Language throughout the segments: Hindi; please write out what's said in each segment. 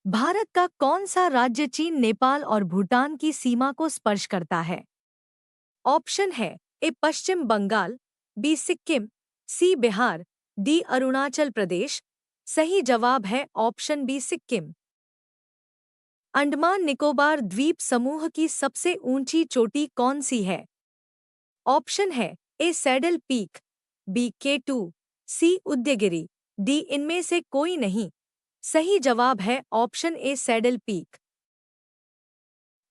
भारत का कौन सा राज्य चीन, नेपाल और भूटान की सीमा को स्पर्श करता है? ऑप्शन है ए पश्चिम बंगाल, बी सिक्किम, सी बिहार, डी अरुणाचल प्रदेश। सही जवाब है ऑप्शन बी सिक्किम। अंडमान निकोबार द्वीप समूह की सबसे ऊंची चोटी कौन सी है? ऑप्शन है ए सैडल पीक, बी K2, सी उदयगिरी, डी इनमें से कोई नहीं। सही जवाब है ऑप्शन ए सैडल पीक।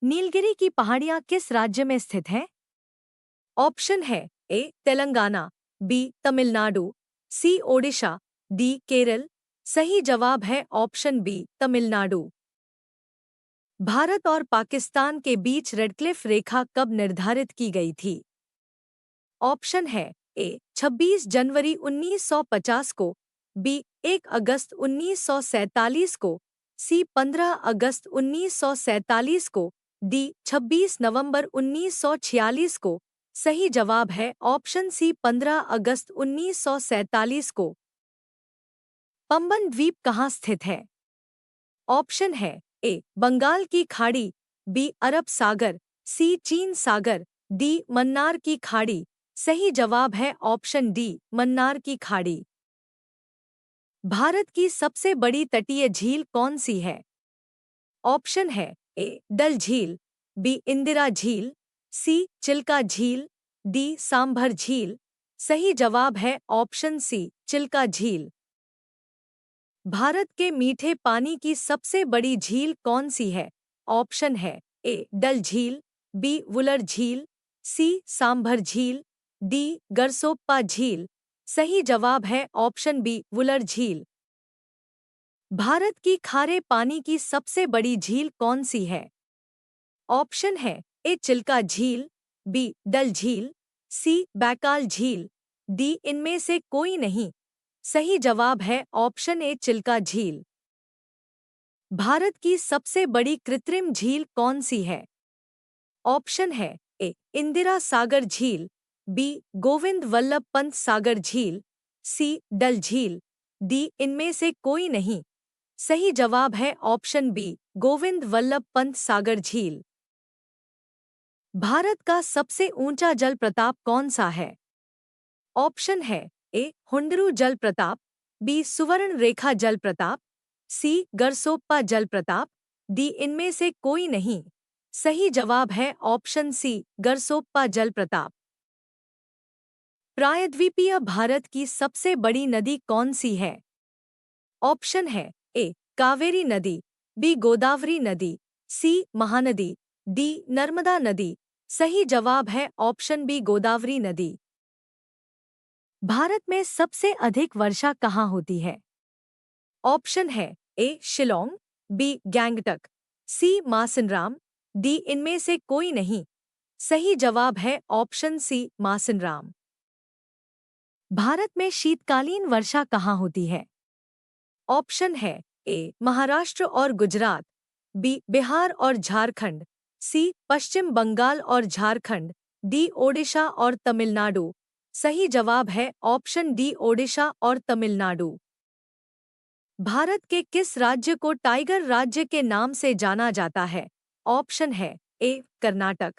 नीलगिरी की पहाड़ियां किस राज्य में स्थित हैं? ऑप्शन है ए तेलंगाना, बी तमिलनाडु, सी ओडिशा, डी केरल। सही जवाब है ऑप्शन बी तमिलनाडु। भारत और पाकिस्तान के बीच रेडक्लिफ रेखा कब निर्धारित की गई थी? ऑप्शन है ए 26 जनवरी 1950 को, बी 1 अगस्त 1947 को, सी 15 अगस्त 1947 को, डी 26 नवंबर 1946 को। सही जवाब है ऑप्शन सी 15 अगस्त 1947 को। पंबन द्वीप कहाँ स्थित है? ऑप्शन है ए बंगाल की खाड़ी, बी अरब सागर, सी चीन सागर, डी मन्नार की खाड़ी। सही जवाब है ऑप्शन डी मन्नार की खाड़ी। भारत की सबसे बड़ी तटीय झील कौन सी है? ऑप्शन है ए डल झील, बी इंदिरा झील, सी चिल्का झील, डी सांभर झील। सही जवाब है ऑप्शन सी चिल्का झील। भारत के मीठे पानी की सबसे बड़ी झील कौन सी है? ऑप्शन है ए डल झील, बी वुलर झील, सी सांभर झील, डी गरसोप्पा झील। सही जवाब है ऑप्शन बी वुलर झील। भारत की खारे पानी की सबसे बड़ी झील कौन सी है? ऑप्शन है ए चिल्का झील, बी डल झील, सी बैकाल झील, डी इनमें से कोई नहीं। सही जवाब है ऑप्शन ए चिल्का झील। भारत की सबसे बड़ी कृत्रिम झील कौन सी है? ऑप्शन है ए इंदिरा सागर झील, बी गोविंद वल्लभ पंत सागर झील, सी डल झील, डी इनमें से कोई नहीं। सही जवाब है ऑप्शन बी गोविंद वल्लभ पंत सागर झील। भारत का सबसे ऊंचा जल प्रताप कौन सा है? ऑप्शन है ए हुंडरू जल प्रताप, बी सुवर्ण रेखा जल प्रताप, सी गरसोप्पा जल प्रताप, डी इनमें से कोई नहीं। सही जवाब है ऑप्शन सी गरसोप्पा जल प्रताप। प्रायद्वीपीय भारत की सबसे बड़ी नदी कौन सी है? ऑप्शन है ए कावेरी नदी, बी गोदावरी नदी, सी महानदी, डी नर्मदा नदी। सही जवाब है ऑप्शन बी गोदावरी नदी। भारत में सबसे अधिक वर्षा कहाँ होती है? ऑप्शन है ए शिलोंग, बी गैंगटक, सी मासिनराम, डी इनमें से कोई नहीं। सही जवाब है ऑप्शन सी मासिनराम। भारत में शीतकालीन वर्षा कहाँ होती है? ऑप्शन है ए महाराष्ट्र और गुजरात, बी बिहार और झारखंड, सी पश्चिम बंगाल और झारखंड, डी ओडिशा और तमिलनाडु। सही जवाब है ऑप्शन डी ओडिशा और तमिलनाडु। भारत के किस राज्य को टाइगर राज्य के नाम से जाना जाता है? ऑप्शन है ए कर्नाटक,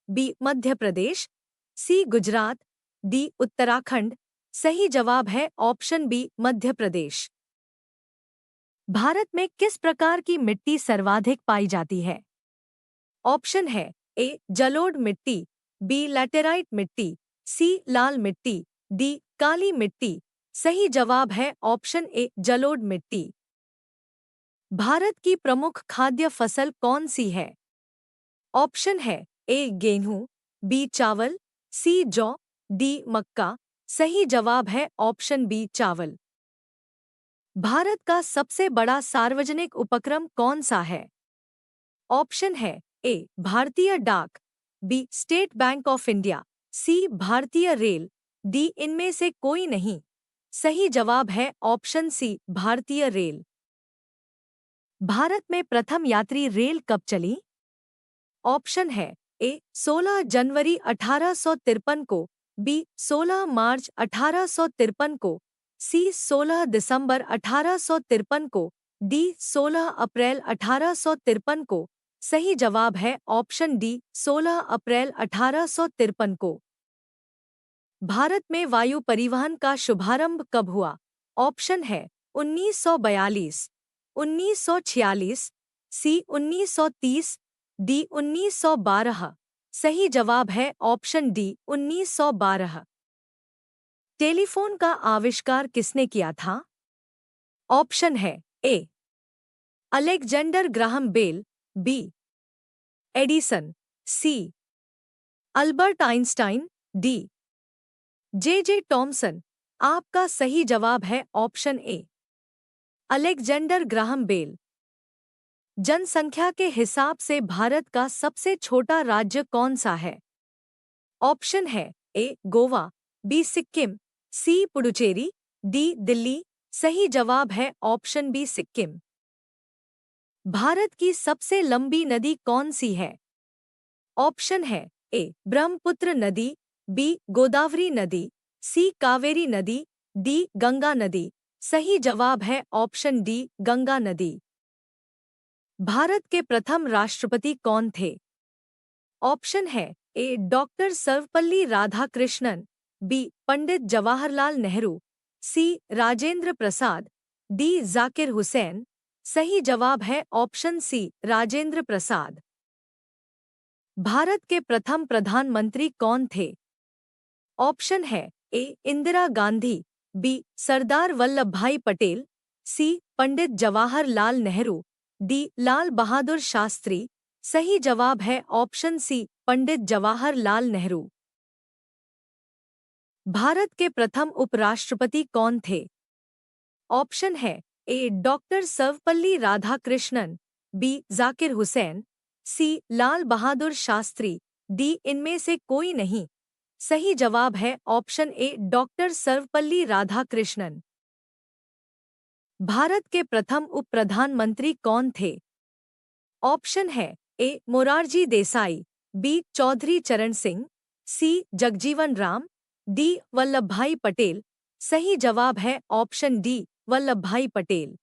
बी मध्य प्रदेश, सी गुजरात, डी उत्तराखंड। सही जवाब है ऑप्शन बी मध्य प्रदेश। भारत में किस प्रकार की मिट्टी सर्वाधिक पाई जाती है? ऑप्शन है ए जलोढ़ मिट्टी, बी लैटेराइट मिट्टी, सी लाल मिट्टी, डी काली मिट्टी। सही जवाब है ऑप्शन ए जलोढ़ मिट्टी। भारत की प्रमुख खाद्य फसल कौन सी है? ऑप्शन है ए गेहूं, बी चावल, सी जौ, डी मक्का। सही जवाब है ऑप्शन बी चावल। भारत का सबसे बड़ा सार्वजनिक उपक्रम कौन सा है? ऑप्शन है ए भारतीय डाक, B State Bank of India, C भारतीय रेल, डी इनमें से कोई नहीं। सही जवाब है ऑप्शन सी भारतीय रेल। भारत में प्रथम यात्री रेल कब चली? ऑप्शन है ए 16 जनवरी 1853 को, बी 16 मार्च 1853 को, सी 16 दिसंबर 1853 को, डी 16 अप्रैल 1853 को। सही जवाब है ऑप्शन डी 16 अप्रैल 1853 को। भारत में वायु परिवहन का शुभारंभ कब हुआ? ऑप्शन है 1942, 1946, सी 1930, डी 1912। सही जवाब है ऑप्शन डी 1912। टेलीफोन का आविष्कार किसने किया था? ऑप्शन है A Alexander Graham Bell, B Edison, C Albert Einstein, D J Thomson. आपका सही जवाब है option A Alexander Graham Bell. जनसंख्या के हिसाब से भारत का सबसे छोटा राज्य कौन सा है? ऑप्शन है ए गोवा, बी सिक्किम, सी पुडुचेरी, डी दिल्ली। सही जवाब है ऑप्शन बी सिक्किम। भारत की सबसे लंबी नदी कौन सी है? ऑप्शन है ए ब्रह्मपुत्र नदी, बी गोदावरी नदी, सी कावेरी नदी, डी गंगा नदी। सही जवाब है ऑप्शन डी गंगा नदी। भारत के प्रथम राष्ट्रपति कौन थे? ऑप्शन है ए डॉक्टर सर्वपल्ली राधाकृष्णन, बी पंडित जवाहरलाल नेहरू, सी राजेंद्र प्रसाद, डी जाकिर हुसैन। सही जवाब है ऑप्शन सी राजेंद्र प्रसाद। भारत के प्रथम प्रधानमंत्री कौन थे? ऑप्शन है ए इंदिरा गांधी, बी सरदार वल्लभ भाई पटेल, सी पंडित जवाहरलाल नेहरू, डी लाल बहादुर शास्त्री। सही जवाब है ऑप्शन सी पंडित जवाहरलाल नेहरू। भारत के प्रथम उपराष्ट्रपति कौन थे? ऑप्शन है ए डॉक्टर सर्वपल्ली राधाकृष्णन, बी जाकिर हुसैन, सी लाल बहादुर शास्त्री, डी इनमें से कोई नहीं। सही जवाब है ऑप्शन ए डॉक्टर सर्वपल्ली राधाकृष्णन। भारत के प्रथम उप प्रधानमंत्री कौन थे? ऑप्शन है ए मोरारजी देसाई, बी चौधरी चरण सिंह, सी जगजीवन राम, डी वल्लभ भाई पटेल। सही जवाब है ऑप्शन डी वल्लभ भाई पटेल।